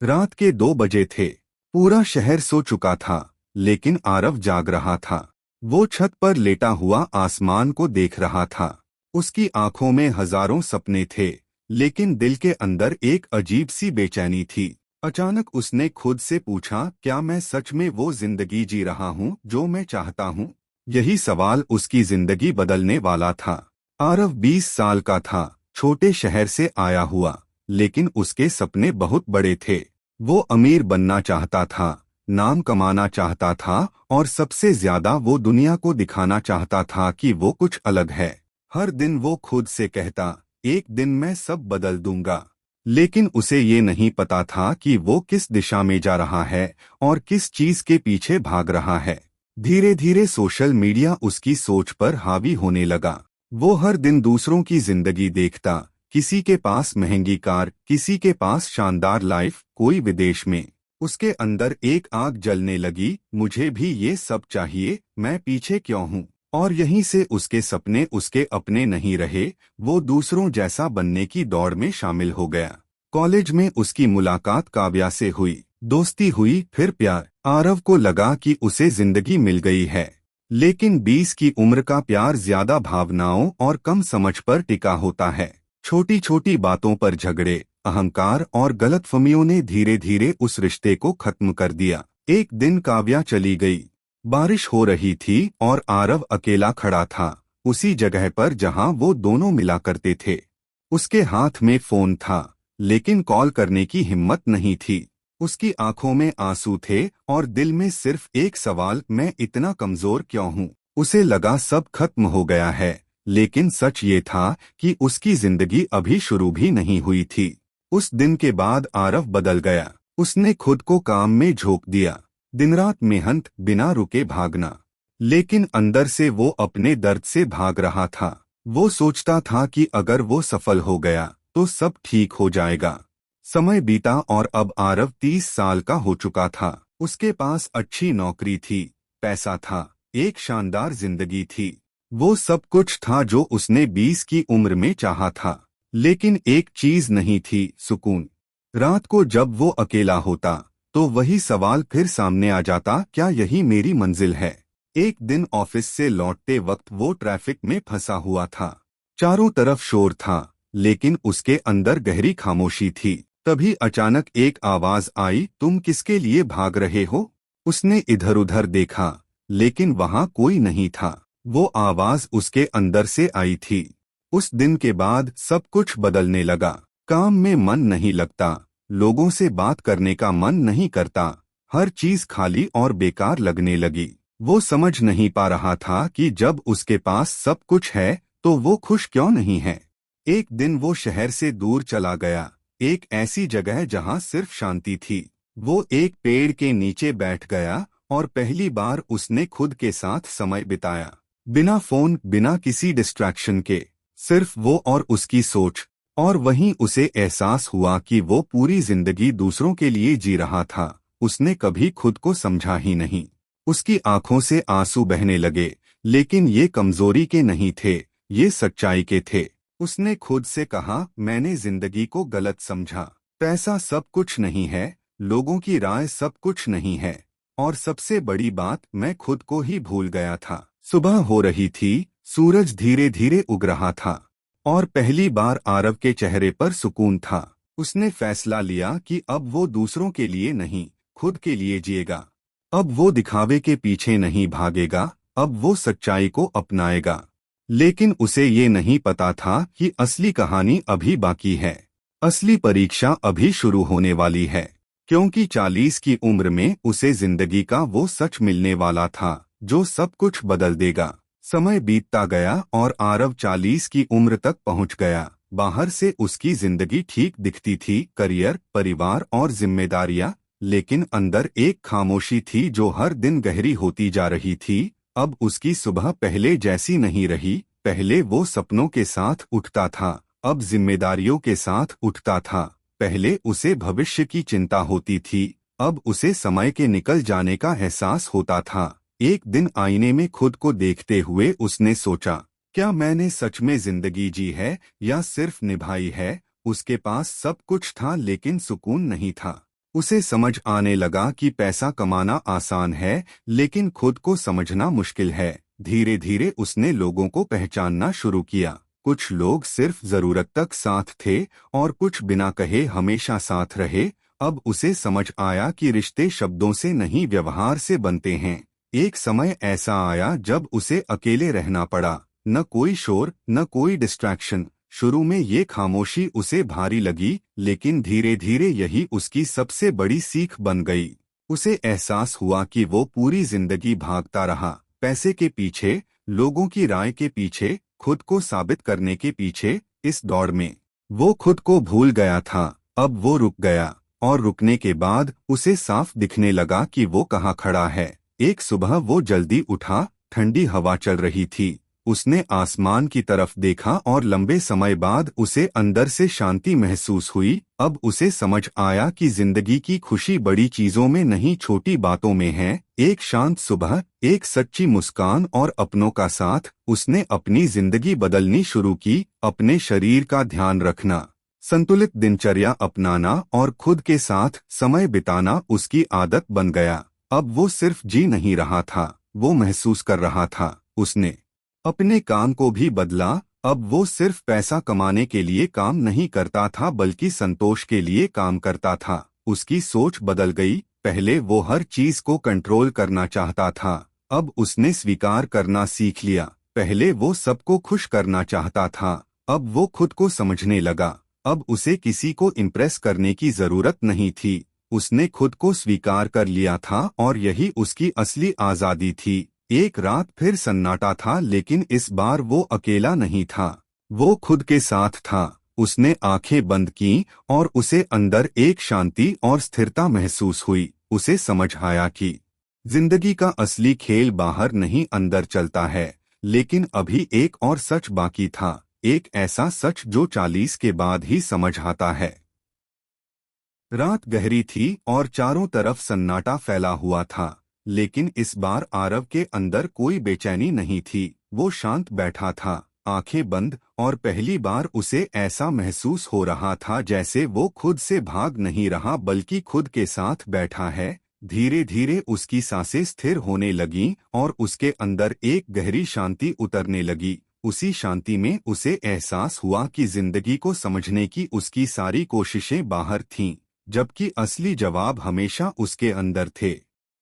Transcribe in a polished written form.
रात के 2 बजे थे। पूरा शहर सो चुका था, लेकिन आरव जाग रहा था। वो छत पर लेटा हुआ आसमान को देख रहा था। उसकी आंखों में हजारों सपने थे, लेकिन दिल के अंदर एक अजीब सी बेचैनी थी। अचानक उसने खुद से पूछा, क्या मैं सच में वो जिंदगी जी रहा हूँ जो मैं चाहता हूँ? यही सवाल उसकी जिंदगी बदलने वाला था। आरव 20 साल का था, छोटे शहर से आया हुआ, लेकिन उसके सपने बहुत बड़े थे। वो अमीर बनना चाहता था, नाम कमाना चाहता था, और सबसे ज्यादा वो दुनिया को दिखाना चाहता था कि वो कुछ अलग है। हर दिन वो खुद से कहता, एक दिन मैं सब बदल दूंगा। लेकिन उसे ये नहीं पता था कि वो किस दिशा में जा रहा है और किस चीज के पीछे भाग रहा है। धीरे धीरे सोशल मीडिया उसकी सोच पर हावी होने लगा। वो हर दिन दूसरों की जिंदगी देखता, किसी के पास महंगी कार, किसी के पास शानदार लाइफ, कोई विदेश में। उसके अंदर एक आग जलने लगी, मुझे भी ये सब चाहिए, मैं पीछे क्यों हूँ? और यहीं से उसके सपने उसके अपने नहीं रहे। वो दूसरों जैसा बनने की दौड़ में शामिल हो गया। कॉलेज में उसकी मुलाकात काव्या से हुई, दोस्ती हुई, फिर प्यार। आरव को लगा कि उसे जिंदगी मिल गई है। लेकिन 20 की उम्र का प्यार ज्यादा भावनाओं और कम समझ पर टिका होता है। छोटी छोटी बातों पर झगड़े, अहंकार और गलतफहमियों ने धीरे धीरे उस रिश्ते को खत्म कर दिया। एक दिन काव्या चली गई। बारिश हो रही थी और आरव अकेला खड़ा था, उसी जगह पर जहां वो दोनों मिला करते थे। उसके हाथ में फोन था, लेकिन कॉल करने की हिम्मत नहीं थी। उसकी आंखों में आंसू थे और दिल में सिर्फ एक सवाल, मैं इतना कमजोर क्यों हूँ? उसे लगा सब खत्म हो गया है, लेकिन सच ये था कि उसकी जिंदगी अभी शुरू भी नहीं हुई थी। उस दिन के बाद आरव बदल गया। उसने खुद को काम में झोंक दिया, दिन रात मेहनत, बिना रुके भागना। लेकिन अंदर से वो अपने दर्द से भाग रहा था। वो सोचता था कि अगर वो सफल हो गया तो सब ठीक हो जाएगा। समय बीता और अब आरव 30 साल का हो चुका था। उसके पास अच्छी नौकरी थी, पैसा था, एक शानदार जिंदगी थी। वो सब कुछ था जो उसने 20 की उम्र में चाहा था। लेकिन एक चीज नहीं थी, सुकून। रात को जब वो अकेला होता तो वही सवाल फिर सामने आ जाता, क्या यही मेरी मंजिल है? एक दिन ऑफिस से लौटते वक्त वो ट्रैफिक में फंसा हुआ था। चारों तरफ शोर था, लेकिन उसके अंदर गहरी खामोशी थी। तभी अचानक एक आवाज आई, तुम किसके लिए भाग रहे हो? उसने इधर उधर देखा, लेकिन वहां कोई नहीं था। वो आवाज उसके अंदर से आई थी। उस दिन के बाद सब कुछ बदलने लगा। काम में मन नहीं लगता, लोगों से बात करने का मन नहीं करता, हर चीज खाली और बेकार लगने लगी। वो समझ नहीं पा रहा था कि जब उसके पास सब कुछ है तो वो खुश क्यों नहीं है। एक दिन वो शहर से दूर चला गया, एक ऐसी जगह जहां सिर्फ शांति थी। वो एक पेड़ के नीचे बैठ गया और पहली बार उसने खुद के साथ समय बिताया। बिना फोन, बिना किसी डिस्ट्रैक्शन के, सिर्फ वो और उसकी सोच। और वहीं उसे एहसास हुआ कि वो पूरी जिंदगी दूसरों के लिए जी रहा था, उसने कभी खुद को समझा ही नहीं। उसकी आंखों से आंसू बहने लगे, लेकिन ये कमजोरी के नहीं थे, ये सच्चाई के थे। उसने खुद से कहा, मैंने जिंदगी को गलत समझा। पैसा सब कुछ नहीं है, लोगों की राय सब कुछ नहीं है, और सबसे बड़ी बात, मैं खुद को ही भूल गया था। सुबह हो रही थी, सूरज धीरे धीरे उग रहा था, और पहली बार आरव के चेहरे पर सुकून था। उसने फैसला लिया कि अब वो दूसरों के लिए नहीं, खुद के लिए जिएगा। अब वो दिखावे के पीछे नहीं भागेगा, अब वो सच्चाई को अपनाएगा। लेकिन उसे ये नहीं पता था कि असली कहानी अभी बाकी है। असली परीक्षा अभी शुरू होने वाली है, क्योंकि 40 की उम्र में उसे जिंदगी का वो सच मिलने वाला था जो सब कुछ बदल देगा। समय बीतता गया और आरव 40 की उम्र तक पहुंच गया। बाहर से उसकी जिंदगी ठीक दिखती थी, करियर, परिवार और जिम्मेदारियां। लेकिन अंदर एक खामोशी थी जो हर दिन गहरी होती जा रही थी। अब उसकी सुबह पहले जैसी नहीं रही। पहले वो सपनों के साथ उठता था, अब जिम्मेदारियों के साथ उठता था। पहले उसे भविष्य की चिंता होती थी, अब उसे समय के निकल जाने का एहसास होता था। एक दिन आईने में खुद को देखते हुए उसने सोचा, क्या मैंने सच में जिंदगी जी है या सिर्फ निभाई है? उसके पास सब कुछ था, लेकिन सुकून नहीं था। उसे समझ आने लगा कि पैसा कमाना आसान है, लेकिन खुद को समझना मुश्किल है। धीरे धीरे उसने लोगों को पहचानना शुरू किया। कुछ लोग सिर्फ जरूरत तक साथ थे और कुछ बिना कहे हमेशा साथ रहे। अब उसे समझ आया कि रिश्ते शब्दों से नहीं, व्यवहार से बनते हैं। एक समय ऐसा आया जब उसे अकेले रहना पड़ा। न कोई शोर, न कोई डिस्ट्रैक्शन। शुरू में ये खामोशी उसे भारी लगी, लेकिन धीरे धीरे यही उसकी सबसे बड़ी सीख बन गई। उसे एहसास हुआ कि वो पूरी जिंदगी भागता रहा, पैसे के पीछे, लोगों की राय के पीछे, खुद को साबित करने के पीछे। इस दौड़ में वो खुद को भूल गया था। अब वो रुक गया, और रुकने के बाद उसे साफ दिखने लगा कि वो कहाँ खड़ा है। एक सुबह वो जल्दी उठा, ठंडी हवा चल रही थी। उसने आसमान की तरफ देखा और लंबे समय बाद उसे अंदर से शांति महसूस हुई। अब उसे समझ आया कि जिंदगी की खुशी बड़ी चीजों में नहीं, छोटी बातों में है। एक शांत सुबह, एक सच्ची मुस्कान और अपनों का साथ। उसने अपनी जिंदगी बदलनी शुरू की। अपने शरीर का ध्यान रखना, संतुलित दिनचर्या अपनाना और खुद के साथ समय बिताना उसकी आदत बन गया। अब वो सिर्फ जी नहीं रहा था, वो महसूस कर रहा था। उसने अपने काम को भी बदला। अब वो सिर्फ पैसा कमाने के लिए काम नहीं करता था, बल्कि संतोष के लिए काम करता था। उसकी सोच बदल गई। पहले वो हर चीज को कंट्रोल करना चाहता था, अब उसने स्वीकार करना सीख लिया। पहले वो सबको खुश करना चाहता था, अब वो खुद को समझने लगा। अब उसे किसी को इम्प्रेस करने की जरूरत नहीं थी। उसने खुद को स्वीकार कर लिया था और यही उसकी असली आजादी थी। एक रात फिर सन्नाटा था, लेकिन इस बार वो अकेला नहीं था, वो खुद के साथ था। उसने आंखें बंद की और उसे अंदर एक शांति और स्थिरता महसूस हुई। उसे समझ आया कि जिंदगी का असली खेल बाहर नहीं, अंदर चलता है। लेकिन अभी एक और सच बाकी था, एक ऐसा सच जो 40 के बाद ही समझ आता है। रात गहरी थी और चारों तरफ सन्नाटा फैला हुआ था, लेकिन इस बार आरव के अंदर कोई बेचैनी नहीं थी। वो शांत बैठा था, आंखें बंद, और पहली बार उसे ऐसा महसूस हो रहा था जैसे वो खुद से भाग नहीं रहा, बल्कि खुद के साथ बैठा है। धीरे धीरे उसकी सांसें स्थिर होने लगीं और उसके अंदर एक गहरी शांति उतरने लगी। उसी शांति में उसे एहसास हुआ कि जिंदगी को समझने की उसकी सारी कोशिशें बाहर थीं, जबकि असली जवाब हमेशा उसके अंदर थे।